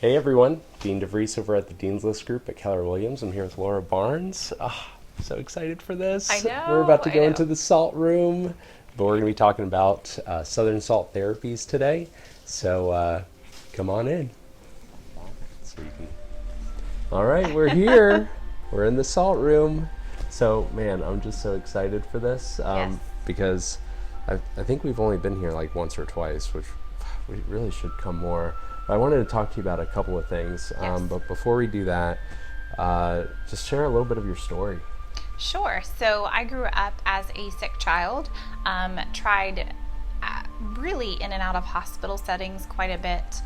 Hey everyone, Dean DeVries over at the Dean's List Group at Keller Williams. I'm here with Laura Barnes. So excited for I this. We're know, about to I go know. into the salt room, but we're going to be talking about Southern Salt Therapies today. So come on in. So you can... All right, we're here. We're in the salt room. So man, I'm just so excited for this Yes. because I think we've only been here like once or twice, which we really should come more. I wanted to talk to you about a couple of things, Yes. but before we do that, just share a little bit of your story. Sure. So I grew up as a sick child, tried really in and out of hospital settings quite a bit.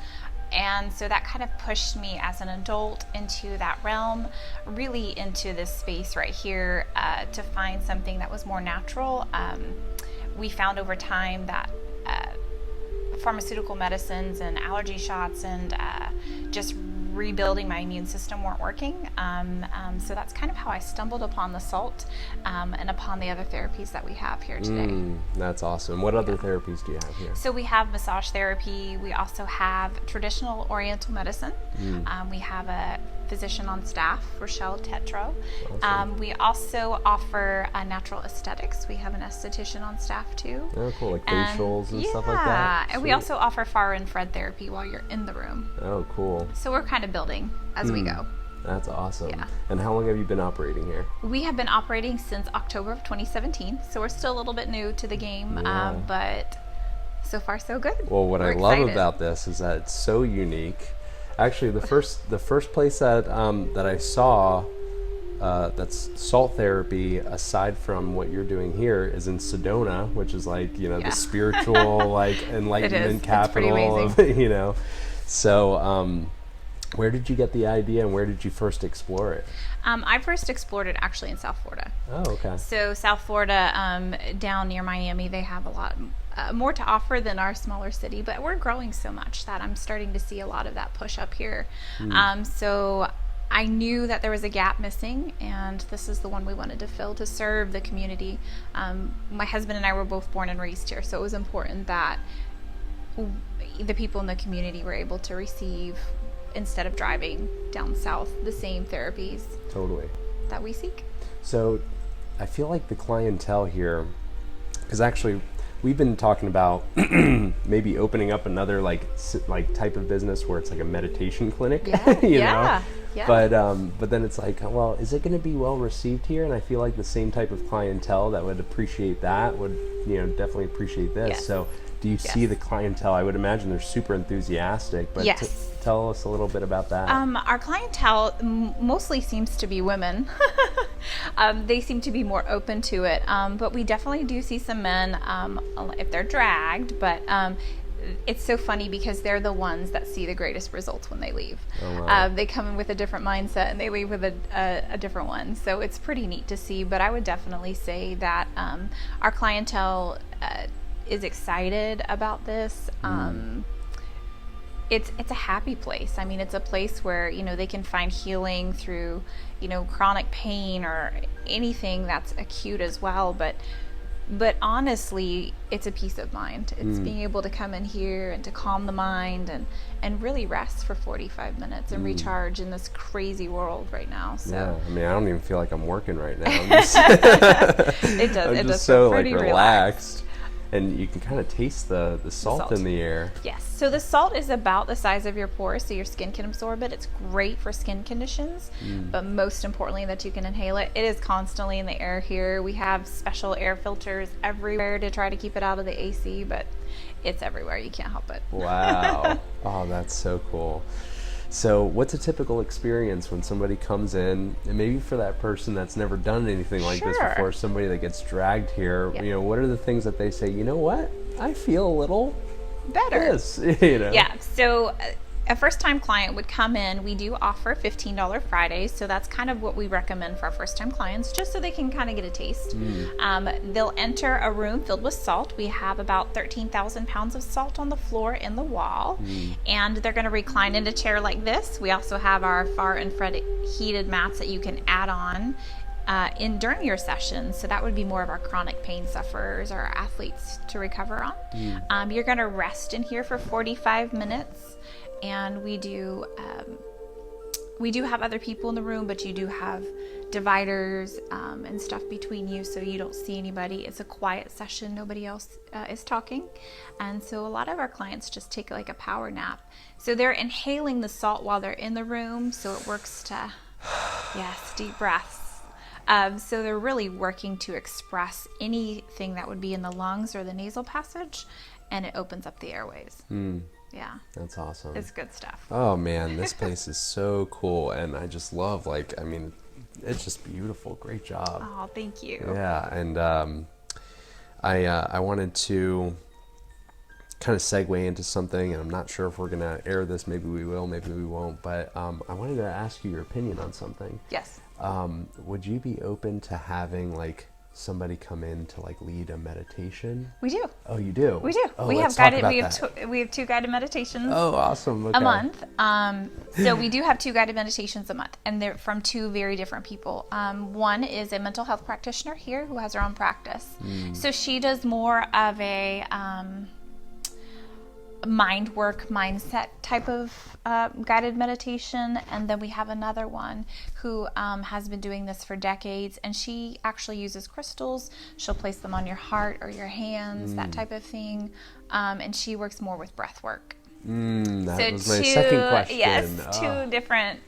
And so that kind of pushed me as an adult into that realm, really into this space right here to find something that was more natural. We found over time that pharmaceutical medicines and allergy shots and just rebuilding my immune system weren't working. So that's kind of how I stumbled upon the salt and upon the other therapies that we have here today. That's awesome. What other therapies do you have here? So we have massage therapy. We also have traditional oriental medicine. We have a physician on staff, Rochelle Tetro. Awesome. We also offer natural aesthetics. We have an esthetician on staff too. Oh, cool, like facials and stuff like that? Yeah, and we Sweet. also offer far infrared therapy while you're in the room. Oh, cool. So we're kind of building as we go. That's awesome. Yeah. And how long have you been operating here? We have been operating since October of 2017, so we're still a little bit new to the game, Yeah. but so far so good. Well, what We're I love excited. about this is that it's so unique. Actually, the first place that I saw that's salt therapy, aside from what you're doing here, is in Sedona, which is like Yeah. the spiritual like It is. enlightenment It's pretty capital of amazing. So, where did you get the idea, and where did you first explore it? I first explored it actually in South Florida. Oh, okay. So South Florida, down near Miami, they have a lot more to offer than our smaller city, but we're growing so much that I'm starting to see a lot of that push up here. So I knew that there was a gap missing, and this is the one we wanted to fill to serve the community. My husband and I were both born and raised here, so it was important that the people in the community were able to receive, instead of driving down south, the same therapies Totally. that we seek. So I feel like the clientele here, because actually we've been talking about maybe opening up another like type of business where it's like a meditation clinic, you know? Yeah. But then it's like, well, is it going to be well received here? And I feel like the same type of clientele that would appreciate that would, definitely appreciate this. Yes. So do you see the clientele? I would imagine they're super enthusiastic, but Yes. tell us a little bit about that. Our clientele mostly seems to be women. They seem to be more open to it, but we definitely do see some men if they're dragged, but it's so funny because they're the ones that see the greatest results when they leave. Oh, wow. They come in with a different mindset and they leave with a different one. So it's pretty neat to see, but I would definitely say that our clientele is excited about this. It's a happy place. I mean, it's a place where, they can find healing through, chronic pain or anything that's acute as well. But honestly, it's a peace of mind. It's being able to come in here and to calm the mind and really rest for 45 minutes and recharge in this crazy world right now. So Yeah, I mean, I don't even feel like I'm working right now. I'm just, it does. I'm It just does so feel pretty relaxed. And you can kind of taste the salt salt. in the air. Yes. So the salt is about the size of your pores, so your skin can absorb it. It's great for skin conditions, but most importantly, that you can inhale it. It is constantly in the air here. We have special air filters everywhere to try to keep it out of the AC, but it's everywhere. You can't help it. Wow. Oh, that's so cool. So what's a typical experience when somebody comes in, and maybe for that person that's never done anything like this Sure. before, somebody that gets dragged here, Yeah. what are the things that they say, you know what, I feel a little Better. this, Yeah. So a first-time client would come in. We do offer $15 Fridays, so that's kind of what we recommend for our first-time clients, just so they can kind of get a taste. They'll enter a room filled with salt. We have about 13,000 pounds of salt on the floor in the wall, and they're going to recline in a chair like this. We also have our far infrared heated mats that you can add on during your session. So that would be more of our chronic pain sufferers or our athletes to recover on. You're going to rest in here for 45 minutes. and we do have other people in the room, but you do have dividers and stuff between you, so you don't see anybody. It's a quiet session. Nobody else is talking. And so a lot of our clients just take like a power nap. So they're inhaling the salt while they're in the room, so it works to, yes, deep breaths. So they're really working to express anything that would be in the lungs or the nasal passage, and it opens up the airways. Yeah. That's awesome. It's good stuff. Oh man, this place is so cool, and I just love, it's just beautiful. Great job. Oh, thank you. Yeah, and I wanted to kind of segue into something, and I'm not sure if we're gonna air this. Maybe we will, maybe we won't. But I wanted to ask you your opinion on something. Yes. Would you be open to having like somebody come in to like lead a meditation? We do. Oh, you do? We do. Oh, We have let's talk guided. about We have two guided meditations. Oh, awesome. Okay. A month. So we do have two guided meditations a month, and they're from two very different people. One is a mental health practitioner here who has her own practice. So she does more of a mind work, mindset type of guided meditation. And then we have another one who has been doing this for decades, and she actually uses crystals. She'll place them on your heart or your hands, that type of thing. And she works more with breath work. That was my second question. Yes, two different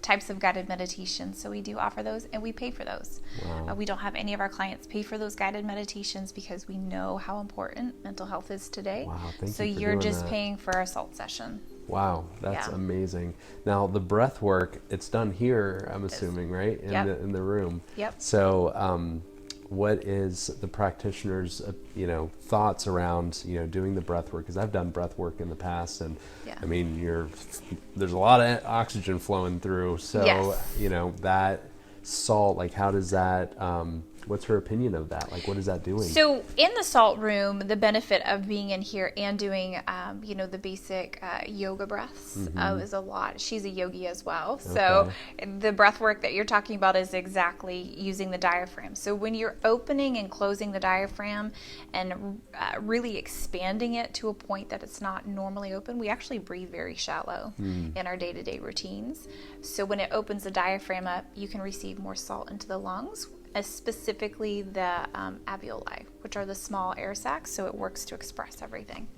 types of guided meditations. So we do offer those, and we pay for those. Wow. We don't have any of our clients pay for those guided meditations because we know how important mental health is today. Wow, thank so you for you're doing just that. paying for a salt session. Wow, that's Yeah. amazing. Now the breath work, it's done here, I'm assuming, right? In the room. Yep. So what is the practitioner's thoughts around doing the breath work? Because I've done breath work in the past, and Yeah. I mean there's a lot of oxygen flowing through. So Yes. that salt, like how does that? What's her opinion of that? Like, what is that doing? So in the salt room, the benefit of being in here and doing, the basic yoga breaths is a lot. She's a yogi as well. So the breath work that you're talking about is exactly using the diaphragm. So when you're opening and closing the diaphragm and really expanding it to a point that it's not normally open, we actually breathe very shallow in our day-to-day routines. So when it opens the diaphragm up, you can receive more salt into the lungs, specifically the alveoli, which are the small air sacs, so it works to express everything.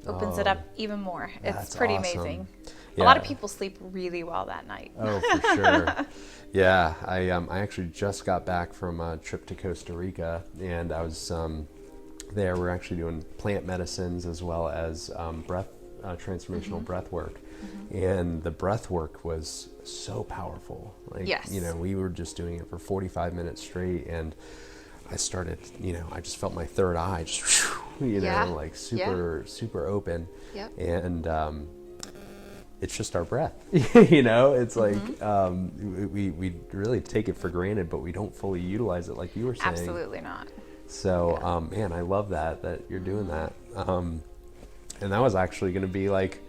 Opens it up even more. It's That's pretty awesome. amazing. Yeah. A lot of people sleep really well that night. Oh, for sure. Yeah, I actually just got back from a trip to Costa Rica, and I was there. We're actually doing plant medicines as well as transformational breath work. And the breath work was so powerful. Like, Yes. we were just doing it for 45 minutes straight, and I started, I just felt my third eye just, like super open. Yep. And it's just our breath, it's like we really take it for granted, but we don't fully utilize it like you were saying. Absolutely not. So, man, I love that you're doing that. And that was actually going to be like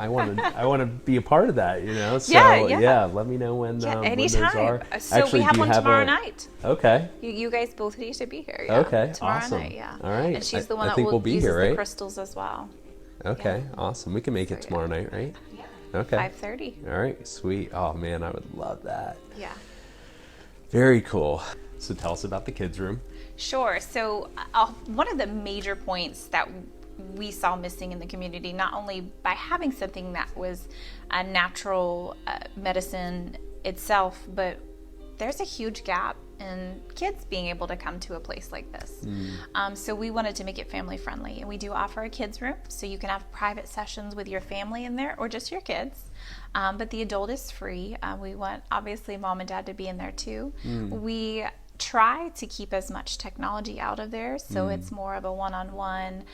I want to be a part of that, So Yeah. let me know when Yeah, when those are. anytime. So Actually, we have do you one tomorrow night. Okay. You guys both need to be here. Yeah. Okay, Tomorrow awesome. night, yeah. All right. And she's the I one that think will we'll be use here, the right? crystals as well. Okay, awesome. We can make it tomorrow night, right? Yeah. Okay. 5:30. All right, sweet. Oh man, I would love that. Yeah. Very cool. So tell us about the kids' room. Sure. So one of the major points that we saw missing in the community, not only by having something that was a natural medicine itself, but there's a huge gap in kids being able to come to a place like this. So we wanted to make it family friendly, and we do offer a kids room, so you can have private sessions with your family in there or just your kids. But the adult is free. We want obviously mom and dad to be in there too. We try to keep as much technology out of there, so it's more of a one-on-one.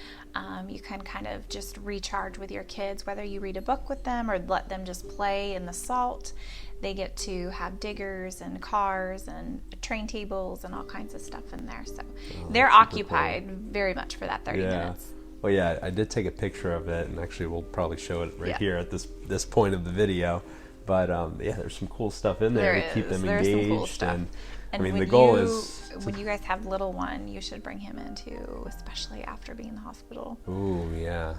You can kind of just recharge with your kids, whether you read a book with them or let them just play in the salt. They get to have diggers and cars and train tables and all kinds of stuff in there, so they're occupied very much for that 30 minutes. Well, yeah, I did take a picture of it, and actually we'll probably show it right here at this point of the video. But there's some cool stuff in there to keep them engaged. Some cool stuff. And I mean, the goal is when you guys have little one, you should bring him in too, especially after being in the hospital. Ooh, yeah.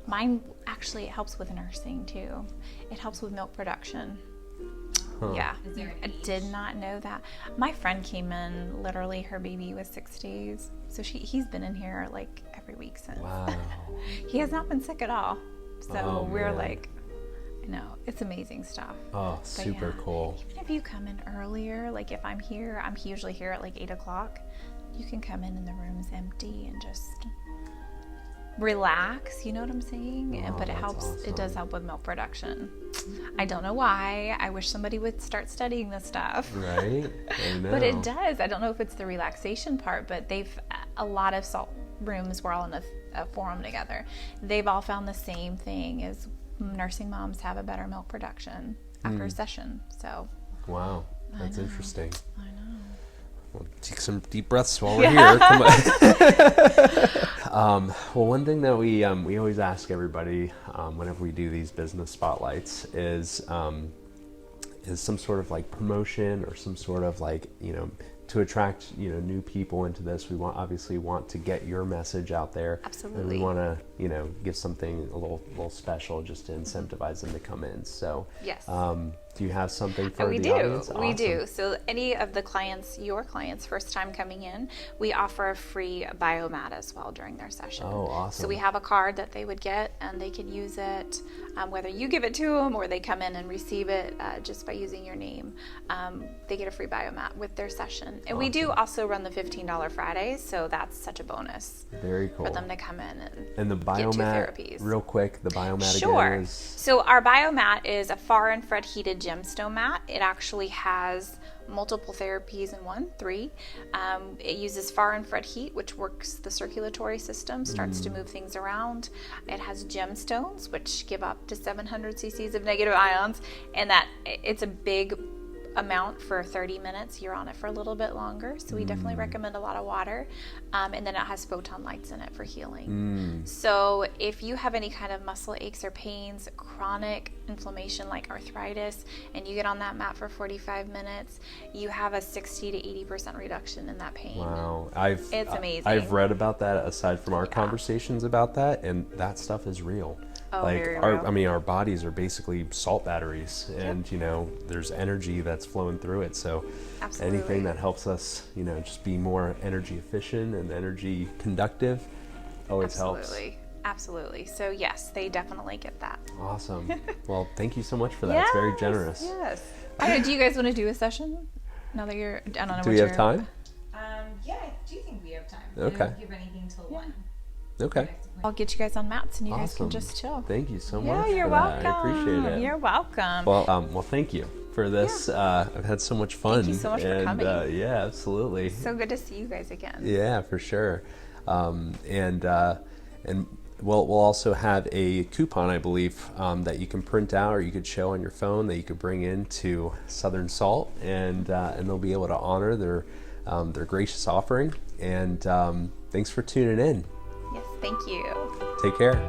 Mine actually, it helps with nursing too. It helps with milk production. Huh. Yeah, Is there an I did not know that. My friend came in, literally her baby was 6 days. So he's been in here like every week since. Wow. He has not been sick at all. So Oh, we're man. like, no, it's amazing stuff. Oh, But super yeah, cool. Even if you come in earlier, like if I'm here, I'm usually here at like 8 o'clock. You can come in and the room's empty and just relax, you know what I'm saying? Oh, But it that's helps, it does awesome. help with milk production. I don't know why. I wish somebody would start studying this stuff. Right? I know. But it does. I don't know if it's the relaxation part, but a lot of salt rooms, we're all in a forum together. They've all found the same thing is nursing moms have a better milk production after a session. So Wow, that's interesting. I know. We'll take some deep breaths while we're here. Come on. Well, one thing that we always ask everybody whenever we do these business spotlights is some sort of like promotion or some sort of like, to attract, new people into this. We obviously want to get your message out there. Absolutely. And we want to, give something a little special just to incentivize them to come in. So, Yes. do you have something for We the do. audience? We Awesome. do. So any of the clients, your clients, first time coming in, we offer a free biomat as well during their session. Oh, awesome. So we have a card that they would get, and they can use it, whether you give it to them or they come in and receive it just by using your name. They get a free biomat with their session. And we do also run the $15 Fridays, so that's such a bonus Very cool. for them to come in And the get two biomat, therapies. real quick, the biomat Sure. again is... So our biomat is a far infrared heated gemstone mat. It actually has multiple therapies in one, 3. It uses far infrared heat, which works the circulatory system, starts to move things around. It has gemstones, which give up to 700 cc's of negative ions, and that it's a big amount for 30 minutes. You're on it for a little bit longer, so we definitely recommend a lot of water. And then it has photon lights in it for healing. So if you have any kind of muscle aches or pains, chronic inflammation like arthritis, and you get on that mat for 45 minutes, you have a 60 to 80% reduction in that pain. Wow. It's amazing. I've read about that aside from our conversations about that, and that stuff is real. Oh, like very real. our bodies are basically salt batteries, and there's energy that's flowing through it. So Absolutely. anything that helps us, just be more energy efficient and energy conductive always helps. Absolutely. So yes, they definitely get that. Awesome. Well, thank you so much for that. It's very generous. Yes. I don't know, do you guys want to do a session? Now that you're, I don't know. Do what we have you're- time? Yeah, I do think we have time. Okay. We don't give anything till 1. Okay. I'll get you guys on mats and you guys Awesome. can just chill. Thank you so Yeah, much you're for welcome. that. I appreciate it. You're welcome. Well, thank you for this. I've had so much fun. Thank you so much for coming. Yeah, absolutely. So good to see you guys again. Yeah, for sure. And we'll also have a coupon, I believe, that you can print out or you could show on your phone that you could bring into Southern Salt, and they'll be able to honor their gracious offering. And thanks for tuning in. Yes, thank you. Take care.